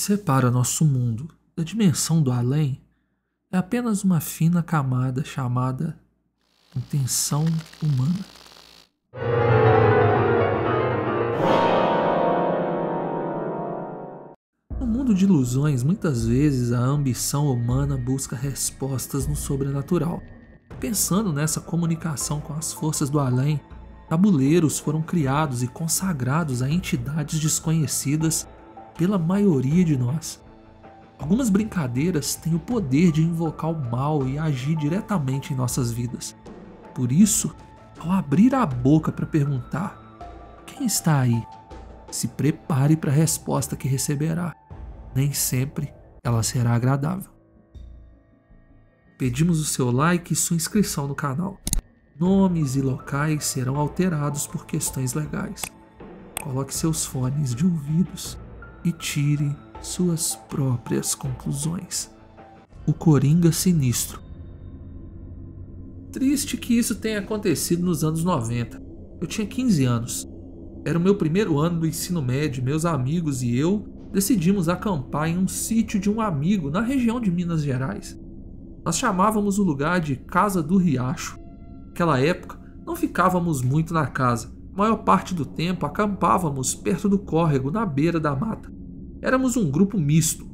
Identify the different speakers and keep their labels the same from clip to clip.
Speaker 1: separa nosso mundo da dimensão do além é apenas uma fina camada chamada intenção humana. No mundo de ilusões, muitas vezes a ambição humana busca respostas no sobrenatural. Pensando nessa comunicação com as forças do além, tabuleiros foram criados e consagrados a entidades desconhecidas pela maioria de nós. Algumas brincadeiras têm o poder de invocar o mal e agir diretamente em nossas vidas. Por isso, ao abrir a boca para perguntar quem está aí, se prepare para a resposta que receberá. Nem sempre ela será agradável. Pedimos o seu like e sua inscrição no canal. Nomes e locais serão alterados por questões legais. Coloque seus fones de ouvidos e tire suas próprias conclusões. O Coringa Sinistro. Triste que isso tenha acontecido nos anos 90. Eu tinha 15 anos. Era o meu primeiro ano do ensino médio. Meus amigos e eu decidimos acampar em um sítio de um amigo na região de Minas Gerais. Nós chamávamos o lugar de Casa do Riacho. Naquela época, não ficávamos muito na casa. A maior parte do tempo acampávamos perto do córrego, na beira da mata. Éramos um grupo misto,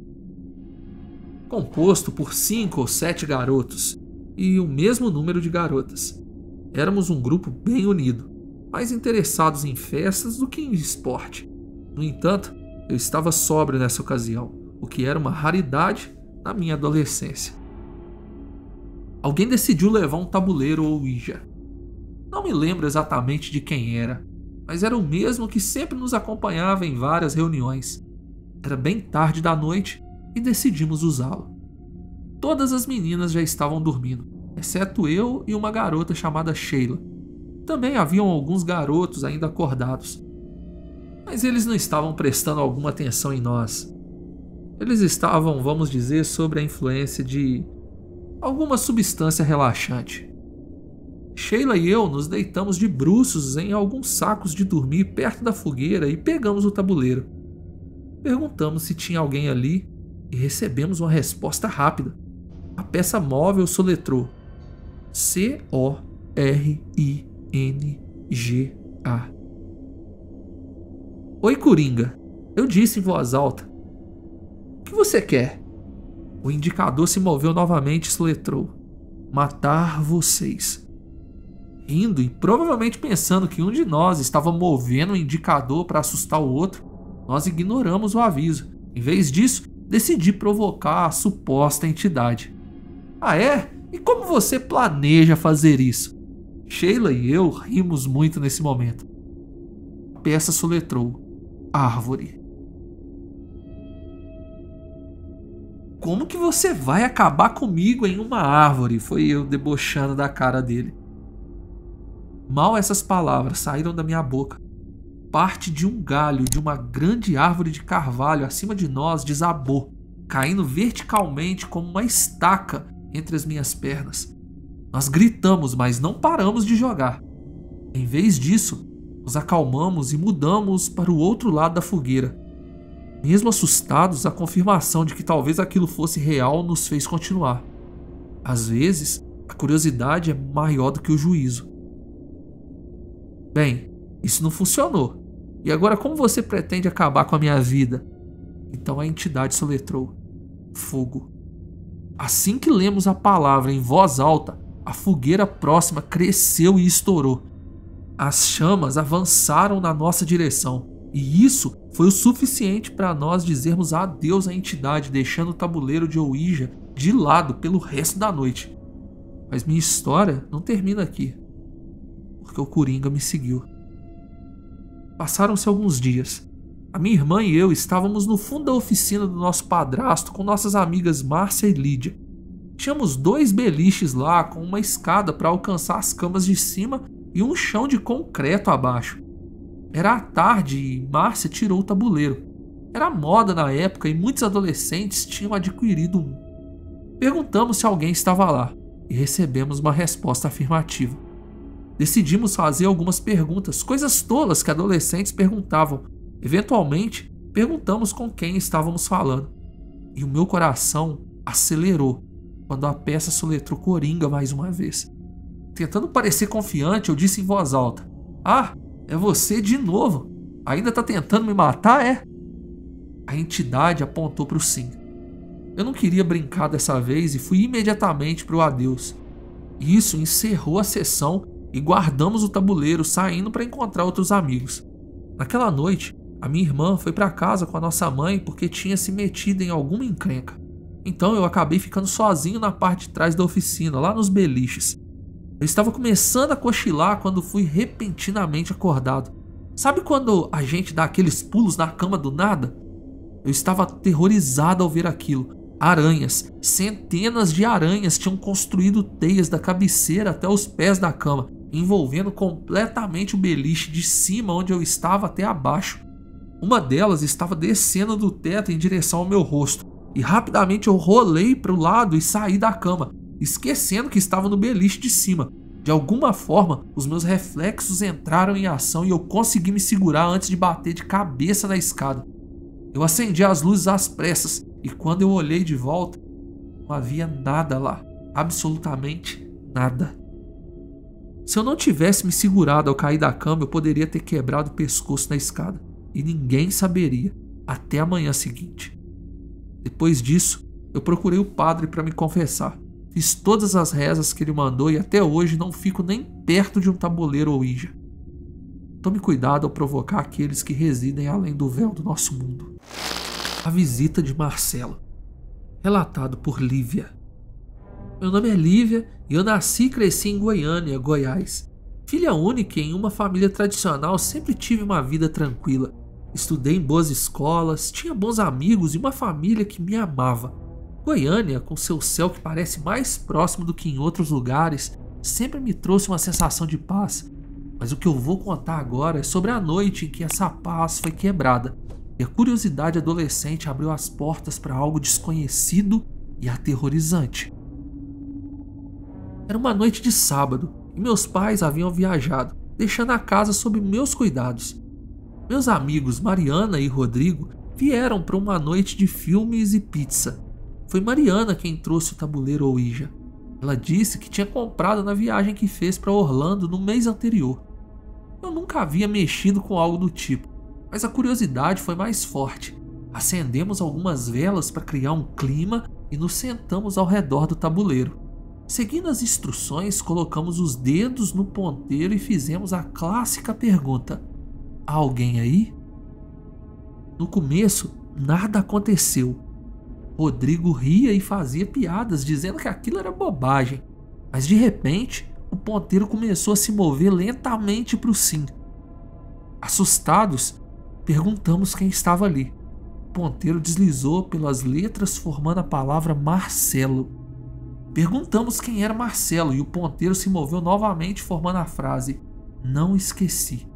Speaker 1: composto por 5 ou 7 garotos e o mesmo número de garotas. Éramos um grupo bem unido, mais interessados em festas do que em esporte. No entanto, eu estava sóbrio nessa ocasião, o que era uma raridade na minha adolescência. Alguém decidiu levar um tabuleiro ou Ouija. Não me lembro exatamente de quem era, mas era o mesmo que sempre nos acompanhava em várias reuniões. Era bem tarde da noite e decidimos usá-lo. Todas as meninas já estavam dormindo, exceto eu e uma garota chamada Sheila. Também haviam alguns garotos ainda acordados, mas eles não estavam prestando alguma atenção em nós. Eles estavam, vamos dizer, sob a influência de alguma substância relaxante. Sheila e eu nos deitamos de bruços em alguns sacos de dormir perto da fogueira e pegamos o tabuleiro. Perguntamos se tinha alguém ali e recebemos uma resposta rápida. A peça móvel soletrou C-O-R-I-N-G-A. Oi, Coringa, eu disse em voz alta. O que você quer? O indicador se moveu novamente e soletrou: matar vocês. Rindo e provavelmente pensando que um de nós estava movendo o indicador para assustar o outro, nós ignoramos o aviso. Em vez disso, decidi provocar a suposta entidade. Ah é? E como você planeja fazer isso? Sheila e eu rimos muito nesse momento. A peça soletrou: árvore. Como que você vai acabar comigo em uma árvore? Foi eu debochando da cara dele. Mal essas palavras saíram da minha boca, parte de um galho de uma grande árvore de carvalho acima de nós desabou, caindo verticalmente como uma estaca entre as minhas pernas. Nós gritamos, mas não paramos de jogar. Em vez disso, nos acalmamos e mudamos para o outro lado da fogueira. Mesmo assustados, a confirmação de que talvez aquilo fosse real nos fez continuar. Às vezes, a curiosidade é maior do que o juízo. Bem, isso não funcionou. E agora como você pretende acabar com a minha vida? Então a entidade soletrou: fogo. Assim que lemos a palavra em voz alta, a fogueira próxima cresceu e estourou. As chamas avançaram na nossa direção. E isso foi o suficiente para nós dizermos adeus à entidade, deixando o tabuleiro de Ouija de lado pelo resto da noite. Mas minha história não termina aqui, porque o Coringa me seguiu. Passaram-se alguns dias. A minha irmã e eu estávamos no fundo da oficina do nosso padrasto com nossas amigas Márcia e Lídia. Tínhamos 2 beliches lá com uma escada para alcançar as camas de cima e um chão de concreto abaixo. Era à tarde e Márcia tirou o tabuleiro. Era moda na época e muitos adolescentes tinham adquirido um. Perguntamos se alguém estava lá e recebemos uma resposta afirmativa. Decidimos fazer algumas perguntas, coisas tolas que adolescentes perguntavam. Eventualmente, perguntamos com quem estávamos falando. E o meu coração acelerou quando a peça soletrou Coringa mais uma vez. Tentando parecer confiante, eu disse em voz alta: "Ah, é você de novo? Ainda tá tentando me matar, é?" A entidade apontou para o sim. Eu não queria brincar dessa vez e fui imediatamente para o adeus. Isso encerrou a sessão e guardamos o tabuleiro, saindo para encontrar outros amigos. Naquela noite, a minha irmã foi para casa com a nossa mãe porque tinha se metido em alguma encrenca. Então eu acabei ficando sozinho na parte de trás da oficina, lá nos beliches. Eu estava começando a cochilar quando fui repentinamente acordado. Sabe quando a gente dá aqueles pulos na cama do nada? Eu estava aterrorizado ao ver aquilo. Aranhas, centenas de aranhas tinham construído teias da cabeceira até os pés da cama, envolvendo completamente o beliche de cima onde eu estava até abaixo. Uma delas estava descendo do teto em direção ao meu rosto, e rapidamente eu rolei para o lado e saí da cama, esquecendo que estava no beliche de cima. De alguma forma, os meus reflexos entraram em ação e eu consegui me segurar antes de bater de cabeça na escada. Eu acendi as luzes às pressas e quando eu olhei de volta, não havia nada lá, absolutamente nada. Se eu não tivesse me segurado ao cair da cama, eu poderia ter quebrado o pescoço na escada e ninguém saberia até a manhã seguinte. Depois disso, eu procurei o padre para me confessar. Fiz todas as rezas que ele mandou e até hoje não fico nem perto de um tabuleiro Ouija. Tome cuidado ao provocar aqueles que residem além do véu do nosso mundo. A visita de Marcelo. Relatado por Lívia. Meu nome é Lívia e eu nasci e cresci em Goiânia, Goiás. Filha única em uma família tradicional, sempre tive uma vida tranquila. Estudei em boas escolas, tinha bons amigos e uma família que me amava. Goiânia, com seu céu que parece mais próximo do que em outros lugares, sempre me trouxe uma sensação de paz. Mas o que eu vou contar agora é sobre a noite em que essa paz foi quebrada e a curiosidade adolescente abriu as portas para algo desconhecido e aterrorizante. Era uma noite de sábado e meus pais haviam viajado, deixando a casa sob meus cuidados. Meus amigos Mariana e Rodrigo vieram para uma noite de filmes e pizza. Foi Mariana quem trouxe o tabuleiro Ouija. Ela disse que tinha comprado na viagem que fez para Orlando no mês anterior. Eu nunca havia mexido com algo do tipo, mas a curiosidade foi mais forte. Acendemos algumas velas para criar um clima e nos sentamos ao redor do tabuleiro. Seguindo as instruções, colocamos os dedos no ponteiro e fizemos a clássica pergunta: há alguém aí? No começo, nada aconteceu. Rodrigo ria e fazia piadas, dizendo que aquilo era bobagem. Mas de repente, o ponteiro começou a se mover lentamente para o sim. Assustados, perguntamos quem estava ali. O ponteiro deslizou pelas letras formando a palavra Marcelo. Perguntamos quem era Marcelo e o ponteiro se moveu novamente formando a frase: não esqueci.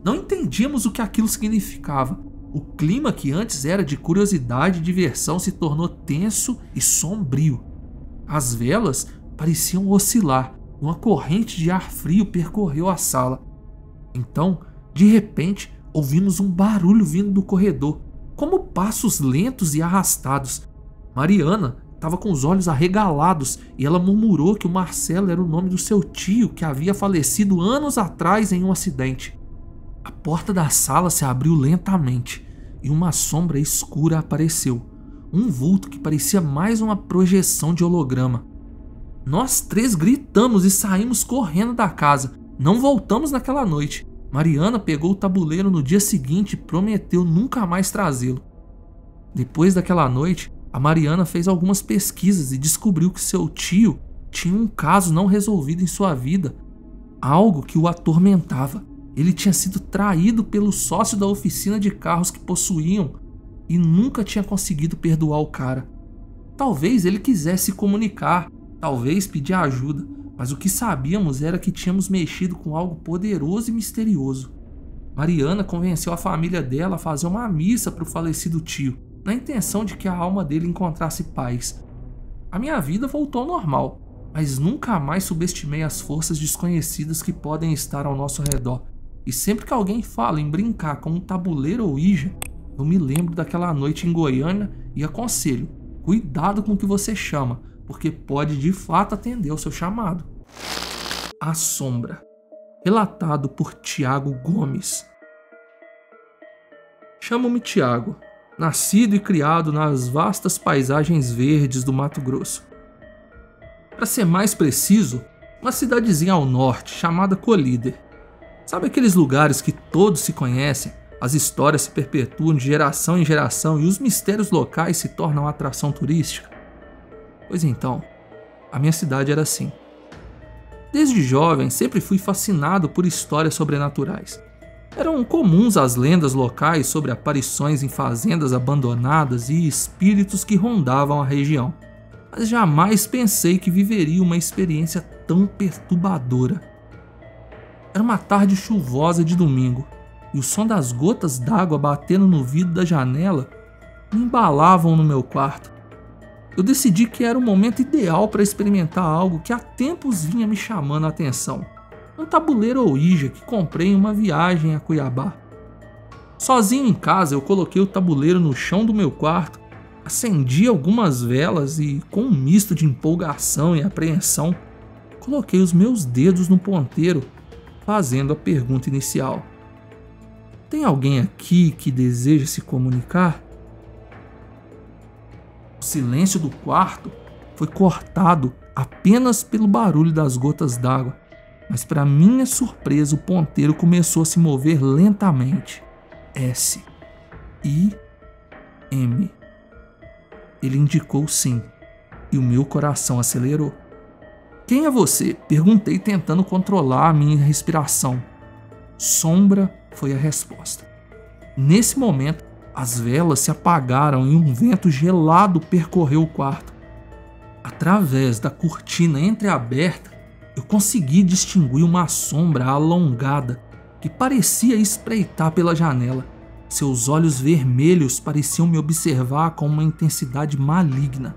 Speaker 1: Não entendíamos o que aquilo significava. O clima que antes era de curiosidade e diversão se tornou tenso e sombrio. As velas pareciam oscilar e uma corrente de ar frio percorreu a sala. Então, de repente, ouvimos um barulho vindo do corredor, como passos lentos e arrastados. Mariana estava com os olhos arregalados e ela murmurou que o Marcelo era o nome do seu tio que havia falecido anos atrás em um acidente. A porta da sala se abriu lentamente e uma sombra escura apareceu, um vulto que parecia mais uma projeção de holograma. Nós três gritamos e saímos correndo da casa. Não voltamos naquela noite. Mariana pegou o tabuleiro no dia seguinte e prometeu nunca mais trazê-lo. Depois daquela noite, a Mariana fez algumas pesquisas e descobriu que seu tio tinha um caso não resolvido em sua vida, algo que o atormentava. Ele tinha sido traído pelo sócio da oficina de carros que possuíam e nunca tinha conseguido perdoar o cara. Talvez ele quisesse se comunicar, talvez pedir ajuda, mas o que sabíamos era que tínhamos mexido com algo poderoso e misterioso. Mariana convenceu a família dela a fazer uma missa para o falecido tio, na intenção de que a alma dele encontrasse paz. A minha vida voltou ao normal, mas nunca mais subestimei as forças desconhecidas que podem estar ao nosso redor. E sempre que alguém fala em brincar com um tabuleiro Ouija, Eu me lembro daquela noite em Goiânia e aconselho, cuidado com o que você chama, porque pode de fato atender ao seu chamado. A Sombra, relatado por Tiago Gomes. Chamo-me Tiago, nascido e criado nas vastas paisagens verdes do Mato Grosso. Para ser mais preciso, uma cidadezinha ao norte chamada Colíder. Sabe aqueles lugares que todos se conhecem, as histórias se perpetuam de geração em geração e os mistérios locais se tornam atração turística? Pois então, a minha cidade era assim. Desde jovem sempre fui fascinado por histórias sobrenaturais. Eram comuns as lendas locais sobre aparições em fazendas abandonadas e espíritos que rondavam a região. Mas jamais pensei que viveria uma experiência tão perturbadora. Era uma tarde chuvosa de domingo, e o som das gotas d'água batendo no vidro da janela me embalavam no meu quarto. Eu decidi que era o momento ideal para experimentar algo que há tempos vinha me chamando a atenção. Um tabuleiro Ouija que comprei em uma viagem a Cuiabá. Sozinho em casa, eu coloquei o tabuleiro no chão do meu quarto, acendi algumas velas e, com um misto de empolgação e apreensão, coloquei os meus dedos no ponteiro, fazendo a pergunta inicial. Tem alguém aqui que deseja se comunicar? O silêncio do quarto foi cortado apenas pelo barulho das gotas d'água, mas para minha surpresa o ponteiro começou a se mover lentamente. S, I, M. Ele indicou sim, e o meu coração acelerou. Quem é você? Perguntei tentando controlar a minha respiração. Sombra foi a resposta. Nesse momento, as velas se apagaram e um vento gelado percorreu o quarto. Através da cortina entreaberta, eu consegui distinguir uma sombra alongada que parecia espreitar pela janela. Seus olhos vermelhos pareciam me observar com uma intensidade maligna.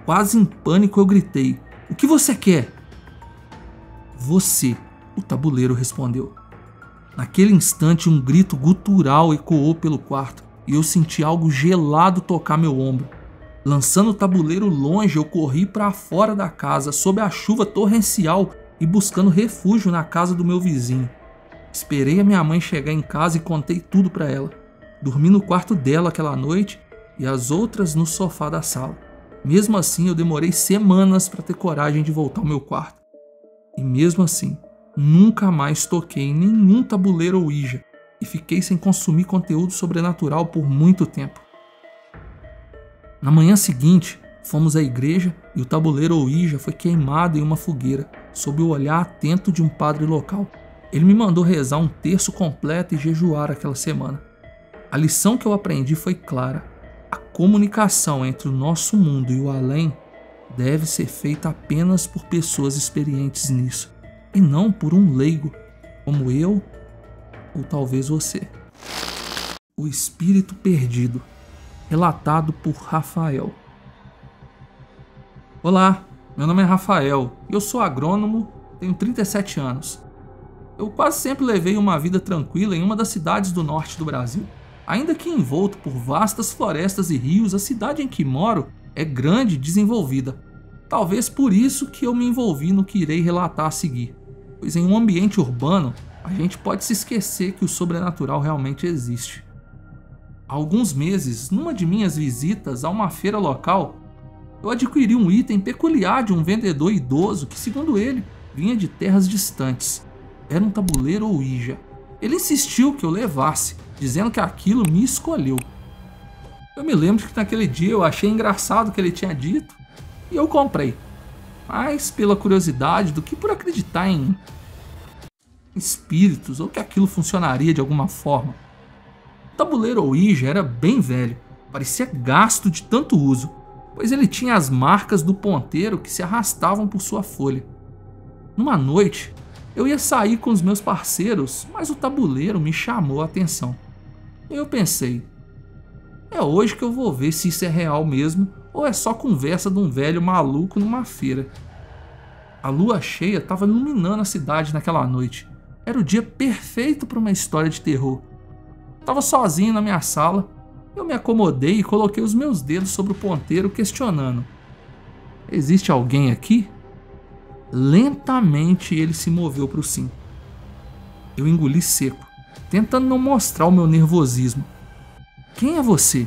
Speaker 1: Quase em pânico eu gritei: "O que você quer?" "Você", o tabuleiro respondeu. Naquele instante, um grito gutural ecoou pelo quarto e eu senti algo gelado tocar meu ombro. Lançando o tabuleiro longe, eu corri para fora da casa sob a chuva torrencial e buscando refúgio na casa do meu vizinho. Esperei a minha mãe chegar em casa e contei tudo para ela. Dormi no quarto dela aquela noite e as outras no sofá da sala. Mesmo assim, eu demorei semanas para ter coragem de voltar ao meu quarto. E mesmo assim, nunca mais toquei em nenhum tabuleiro Ouija e fiquei sem consumir conteúdo sobrenatural por muito tempo. Na manhã seguinte, fomos à igreja e o tabuleiro Ouija foi queimado em uma fogueira, sob o olhar atento de um padre local. Ele me mandou rezar um terço completo e jejuar aquela semana. A lição que eu aprendi foi clara. A comunicação entre o nosso mundo e o além deve ser feita apenas por pessoas experientes nisso, e não por um leigo, como eu ou talvez você. O Espírito Perdido, relatado por Rafael. Olá, meu nome é Rafael e eu sou agrônomo, tenho 37 anos. Eu quase sempre levei uma vida tranquila em uma das cidades do norte do Brasil. Ainda que envolto por vastas florestas e rios, a cidade em que moro é grande e desenvolvida. Talvez por isso que eu me envolvi no que irei relatar a seguir, pois em um ambiente urbano, a gente pode se esquecer que o sobrenatural realmente existe. Há alguns meses, numa de minhas visitas a uma feira local, eu adquiri um item peculiar de um vendedor idoso que, segundo ele, vinha de terras distantes. Era um tabuleiro Ouija. Ele insistiu que eu levasse, dizendo que aquilo me escolheu. Eu me lembro que naquele dia eu achei engraçado o que ele tinha dito e eu comprei. Mais pela curiosidade do que por acreditar em espíritos ou que aquilo funcionaria de alguma forma. O tabuleiro Ouija era bem velho, parecia gasto de tanto uso, pois ele tinha as marcas do ponteiro que se arrastavam por sua folha. Numa noite, eu ia sair com os meus parceiros, mas o tabuleiro me chamou a atenção. Eu pensei, é hoje que eu vou ver se isso é real mesmo ou é só conversa de um velho maluco numa feira. A lua cheia estava iluminando a cidade naquela noite. Era o dia perfeito para uma história de terror. Estava sozinho na minha sala. Eu me acomodei e coloquei os meus dedos sobre o ponteiro, questionando: existe alguém aqui? Lentamente ele se moveu para o sim. Eu engoli seco, tentando não mostrar o meu nervosismo. Quem é você?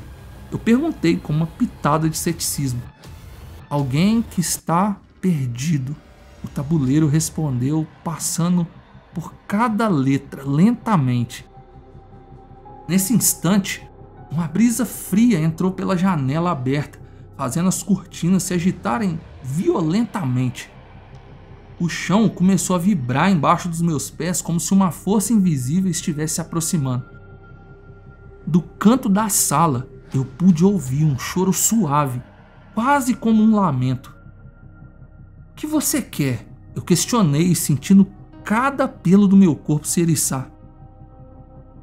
Speaker 1: Eu perguntei com uma pitada de ceticismo. Alguém que está perdido. O tabuleiro respondeu, passando por cada letra lentamente. Nesse instante, uma brisa fria entrou pela janela aberta, fazendo as cortinas se agitarem violentamente. O chão começou a vibrar embaixo dos meus pés como se uma força invisível estivesse se aproximando. Do canto da sala, eu pude ouvir um choro suave, quase como um lamento. O que você quer? Eu questionei, sentindo cada pelo do meu corpo se eriçar.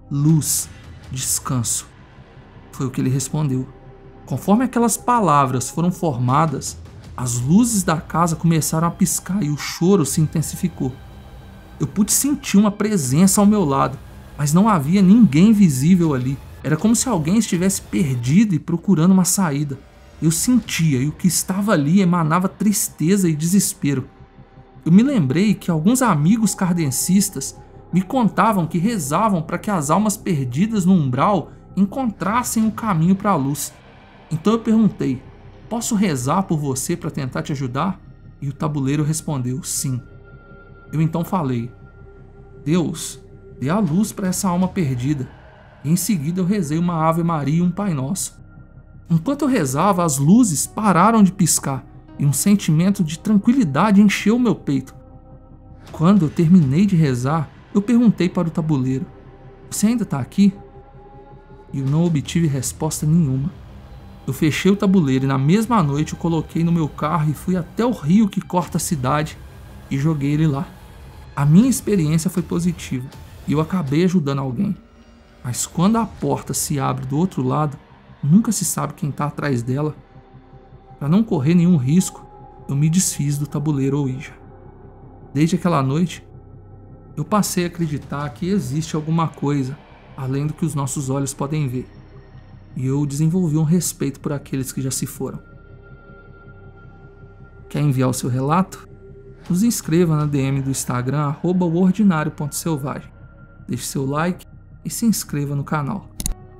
Speaker 1: Luz, descanso, foi o que ele respondeu. Conforme aquelas palavras foram formadas, as luzes da casa começaram a piscar e o choro se intensificou. Eu pude sentir uma presença ao meu lado, mas não havia ninguém visível ali. Era como se alguém estivesse perdido e procurando uma saída. Eu sentia e o que estava ali emanava tristeza e desespero. Eu me lembrei que alguns amigos kardencistas me contavam que rezavam para que as almas perdidas no umbral encontrassem o caminho para a luz. Então eu perguntei: posso rezar por você para tentar te ajudar? E o tabuleiro respondeu: sim. Eu então falei: Deus, dê a luz para essa alma perdida. E em seguida eu rezei uma Ave Maria e um Pai Nosso. Enquanto eu rezava, as luzes pararam de piscar e um sentimento de tranquilidade encheu o meu peito. Quando eu terminei de rezar, eu perguntei para o tabuleiro: você ainda está aqui? E eu não obtive resposta nenhuma. Eu fechei o tabuleiro e na mesma noite eu coloquei no meu carro e fui até o rio que corta a cidade e joguei ele lá. A minha experiência foi positiva e eu acabei ajudando alguém. Mas quando a porta se abre do outro lado, nunca se sabe quem está atrás dela. Para não correr nenhum risco, eu me desfiz do tabuleiro Ouija. Desde aquela noite, eu passei a acreditar que existe alguma coisa além do que os nossos olhos podem ver. E eu desenvolvi um respeito por aqueles que já se foram. Quer enviar o seu relato? Nos inscreva na DM do Instagram @oordinário.selvagem. Deixe seu like e se inscreva no canal.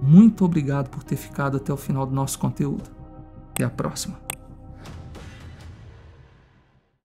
Speaker 1: Muito obrigado por ter ficado até o final do nosso conteúdo. Até a próxima.